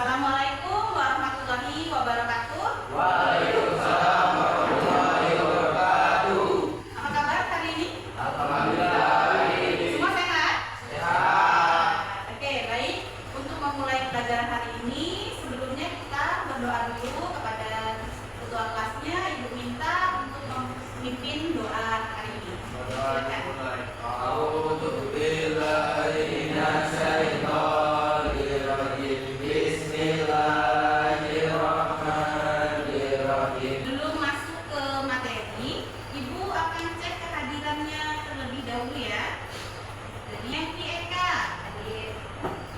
Assalamualaikum warahmatullahi wabarakatuh. Waalaikumsalam warahmatullahi wabarakatuh. Apa kabar hari ini? Alhamdulillah baik. Semua sehat? Sehat. Oke, baik. Untuk memulai pelajaran hari ini, sebelumnya kita berdoa dulu kepada ketua kelasnya. Ibu minta untuk memimpin doa hari ini. Silakan. A'udzu billahi minasyaitonir rajim. Bismillahirrahmanirrahim. Belum masuk ke materi, Ibu akan cek kehadirannya terlebih dahulu ya. Jadi Yanti Eka, hadir.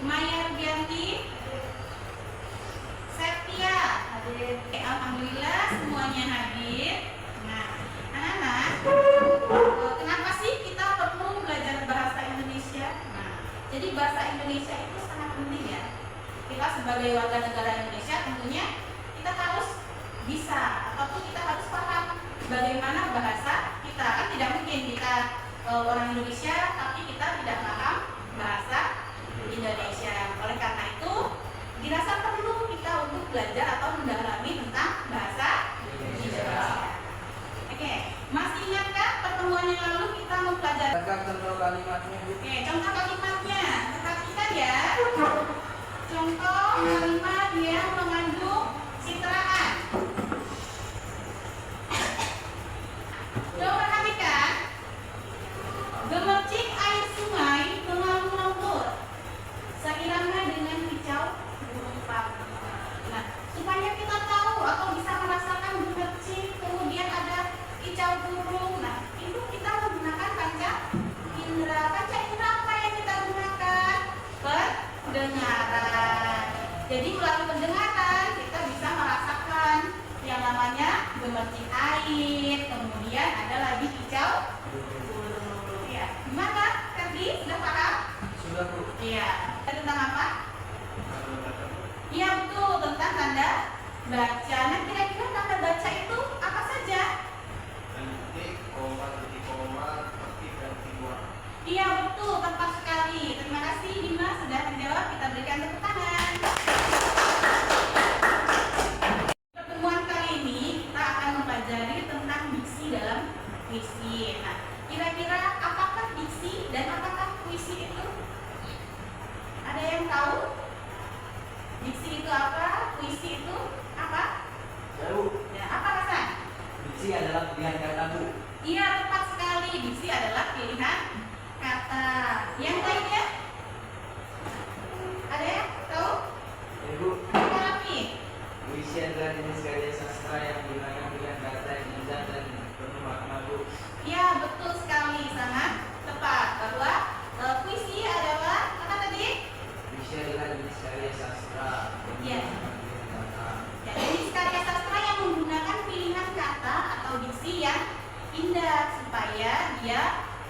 Maya Rubianti, Septia, hadir. Alhamdulillah semuanya hadir. Nah, anak-anak, kenapa sih kita perlu belajar bahasa Indonesia? Nah, jadi bahasa Indonesia itu sangat penting ya. Kita sebagai warga negara Indonesia tentunya kita harus bisa ataupun kita harus paham bagaimana bahasa kita. Kan tidak mungkin kita orang Indonesia tapi kita tidak paham bahasa Indonesia. Oleh karena itu dirasa perlu kita untuk belajar atau mendalami tentang bahasa Indonesia. Oke, masih ingatkah pertemuan yang lalu kita mempelajari? Contoh kalimatnya. Oke, contoh kalimatnya. Perhatikan ya. Contoh kalimat yang mengandung citraan. Coba perhatikan. Gemercik air sungai mengalir lembut, seirama dengan kicau burung pagi. Nah, supaya kita tahu atau bisa merasakan gemercik, kemudian ada kicau burung. Nah, itu kita menggunakan panca indera. Panca indera apa yang kita gunakan? Pendengaran. Jadi melalui pendengaran kita bisa merasakan yang namanya gemercik air, kemudian ada lagi kicau burung. Ya, gimana? Ferdi sudah paham? Sudah, Bu. Iya. Tentang apa? Iya betul, tentang tanda baca. Nah, kira-kira tanda baca itu apa saja? Titik, koma, titik, koma, petik, dan titik. Iya betul, tepat sekali. Terima kasih Bima sudah menjawab. Kita berikan tepuk tangan. Pertemuan kali ini kita akan mempelajari tentang diksi dalam puisi. Nah, kira-kira apakah diksi dan apakah puisi itu? Ada yang tahu? Diksi itu apa? Puisi itu apa? Bu, Ya, apa rasa? diksi adalah pilihan kata, Bu. Iya, tepat sekali. Diksi adalah pilihan kata. Yang lainnya? Ada yang tahu? Ya, Bu. Apa lagi? Puisi adalah jenis karya sastra yang menggunakan pilihan kata yang indah dan penuh makna, Bu. Ya, betul sekali. Sangat tepat. Bahwa puisi adalah apa tadi? Puisi adalah jenis karya sastra yang Iya. menggunakan pilihan kata. Ya, jenis karya sastra yang menggunakan pilihan kata atau diksi yang indah supaya dia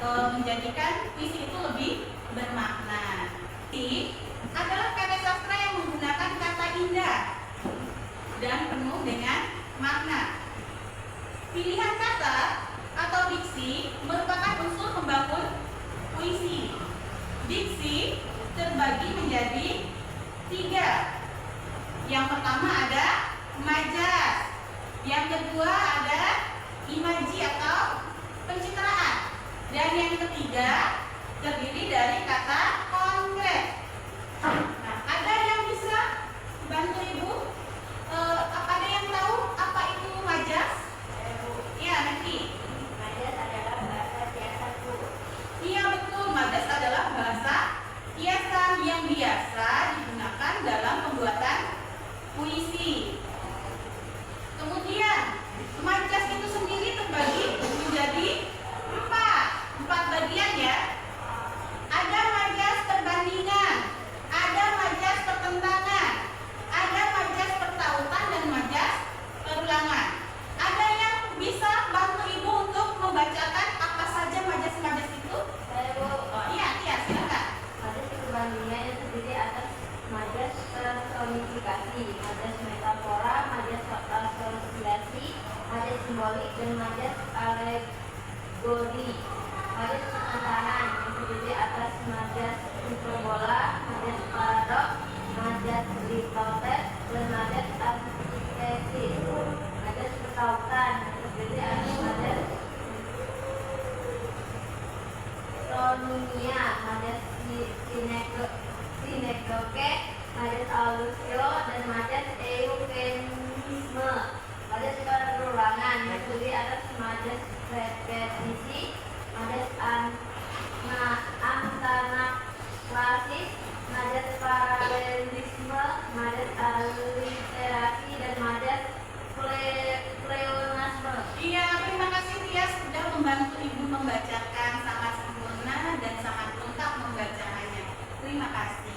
menjadikan puisi itu lebih bermakna. Diksi adalah karya sastra yang menggunakan kata indah dan penuh dengan makna. Pilihan kata atau diksi merupakan unsur membangun puisi. Diksi terbagi menjadi 3. Yang pertama ada majas, yang kedua ada imaji atau pencitraan, dan yang ketiga terdiri dari kata konkret. Nah, ada yang bisa bantu Ibu? Ada yang tahu apa itu majas? Iya, nanti. Majas adalah bahasa kiasan, Bu. Iya betul, majas adalah bahasa kiasan yang biasa digunakan dalam pembuatan puisi. Kemudian majas itu sendiri terbagi menjadi 4 bagian ya. Ada majas perbandingan, ada majas pertentangan, ada majas pertautan dan majas perulangan. Ada yang bisa bantu Ibu untuk membacakan apa saja majas-majas itu? Saya, Bu. Oh, iya, silakan. Majas perbandingan yang terdiri atas majas personifikasi, majas metafora, majas asosiasi, majas simbolik, dan majas alegori. Majas pertentangan yang terdiri atas majas hiperbola, majas paradok, majas litotes, majas alusio, dan majas eufemisme. Majas perulangan yang terdiri atas majas repetisi, majas antanaklasis, majas paralelisme, majas aliterasi, dan majas pleonasme. Iya, terima kasih Tia sudah membantu Ibu membacakan sangat sempurna dan sangat lengkap membacaannya. Terima kasih.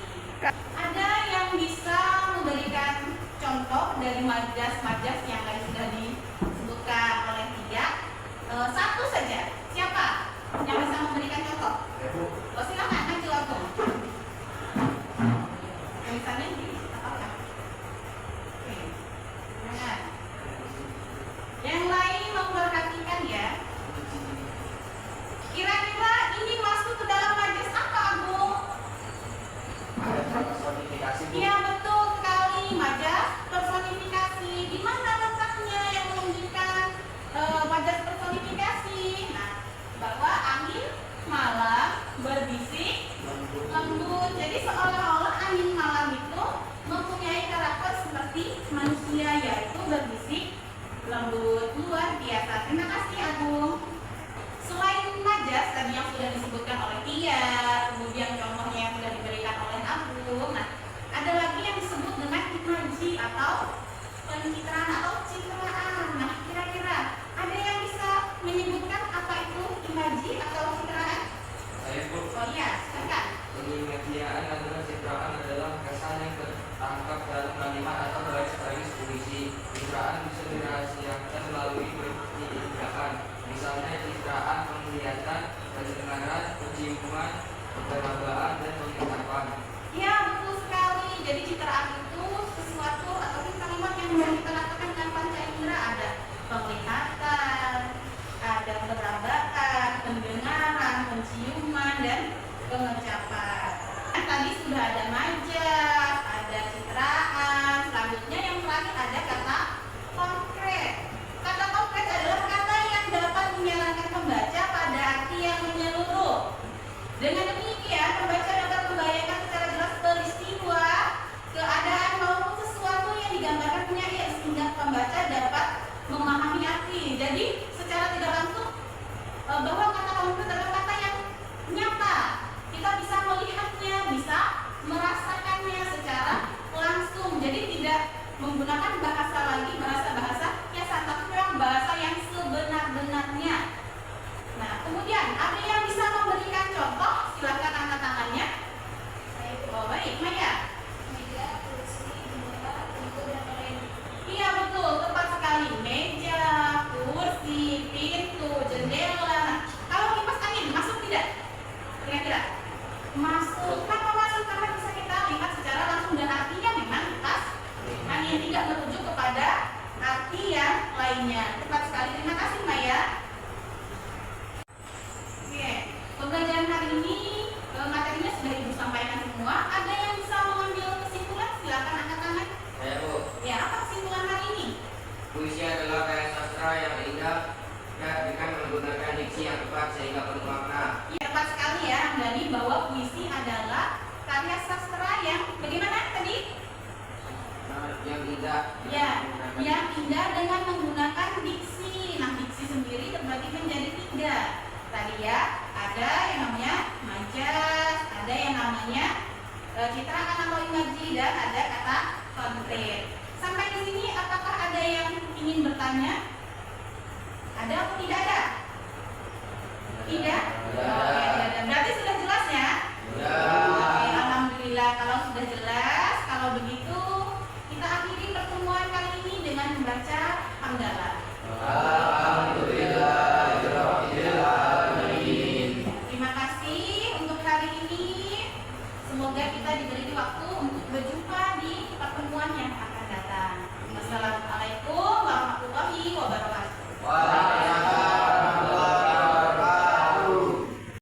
Ada yang bisa memberikan contoh dari majas-majas yang tadi sudah disebutkan oleh Tia? Satu saja. Siapa yang bisa memberikan contoh? Oh, silakan, maju langsung. Misalnya di apa ya? Oke. Nah. Yang lain memperhatikan ya. Kira-kira ini masuk ke dalam majas apa, Agung? Personifikasi, Bu. Iya, betul sekali, majas personifikasi. Di mana letaknya yang menunjukkan majas personifikasi? Nah, bahwa angin malam berbisik lembut. Jadi seolah-olah angin malam itu mempunyai karakter seperti manusia, yaitu berbisik lembut. Luar biasa. Terima kasih, Agung. Selain majas tadi yang sudah disebutkan oleh Tia, kemudian contohnya yang sudah diberikan oleh Agung. Nah, ada lagi yang disebut dengan imaji atau pencitraan atau citraan. Nah, kira-kira ada yang bisa menyebutkan apa itu imaji atau citraan? Saya, Bu. Oh iya, silakan. Pengimajian atau citraan adalah kesan yang tertangkap dalam kalimat atau baik sekaligus puisi. Citraan bisa dirahasiakan melalui tindakan, misalnya citraan penglihatan, pendengaran, penciuman, perabaan, dan penglihatan. Ya, betul sekali. Jadi citraan itu sesuatu atau kalimat yang bisa kita katakan dengan panca indera. Ada penglihatan, ada perabaan, pendengaran, penciuman, dan pengecapan. Tadi sudah ada majas, ada citraan. Selanjutnya yang terakhir ada kata konkret. Kata konkret adalah kata yang dapat menyarankan pembaca pada arti yang menyeluruh. Dengan demikian, pembaca dapat membayangkan secara jelas peristiwa, keadaan maupun sesuatu yang digambarkan penyair sehingga pembaca dapat memahami arti. Jadi, secara tidak langsung bahwa kata konkret adalah kata yang nyata. Kita bisa melihatnya, bisa merasakannya secara langsung. Jadi tidak menggunakan bahasa lagi, bahasa kiasan, tapi memang bahasa yang sebenar-benarnya. Nah, kemudian ada yang bisa memberikan contoh? Silakan angkat tangannya. Oh, baik, Maya. Meja, kursi, jendela, pintu, dan lain. Iya, betul, tepat sekali. Meja, kursi, pintu, jendela. Nah, kalau kipas angin masuk tidak? Kira-kira masuk. Kenapa masuk? Karena bisa kita lihat secara langsung dan artinya memang kipas angin, tidak merujuk kepada arti yang lainnya. Tepat sekali. Terima kasih, Maya. Oke, pembelajaran hari ini materinya sudah Ibu sampaikan semua. Ada yang bisa mengambil kesimpulan? Silakan angkat tangan. Saya, Bu. Ya, apa kesimpulan hari ini? Puisi adalah karya sastra yang indah dengan menggunakan diksi yang tepat sehingga penuh makna. Ya, tepat sekali ya, Dani, bahwa puisi adalah karya sastra yang bagaimana tadi? Yang indah. Ya, yang indah dengan menggunakan diksi. Nah, diksi sendiri terbagi menjadi 3. Tadi ya, ada yang namanya majas, ada yang namanya citraan atau imaji, dan ada kata konkret. Sampai di sini apakah ada yang ingin bertanya? Ada atau tidak ada? Tidak? Oke, tidak ada. Berarti sudah jelas ya? Oke, alhamdulillah kalau sudah jelas. Kalau begitu kita akhiri pertemuan kali ini dengan membaca hamdalah. Terima kasih untuk hari ini. Semoga kita diberi waktu untuk berjumpa di pertemuan yang akan datang. Wassalamualaikum.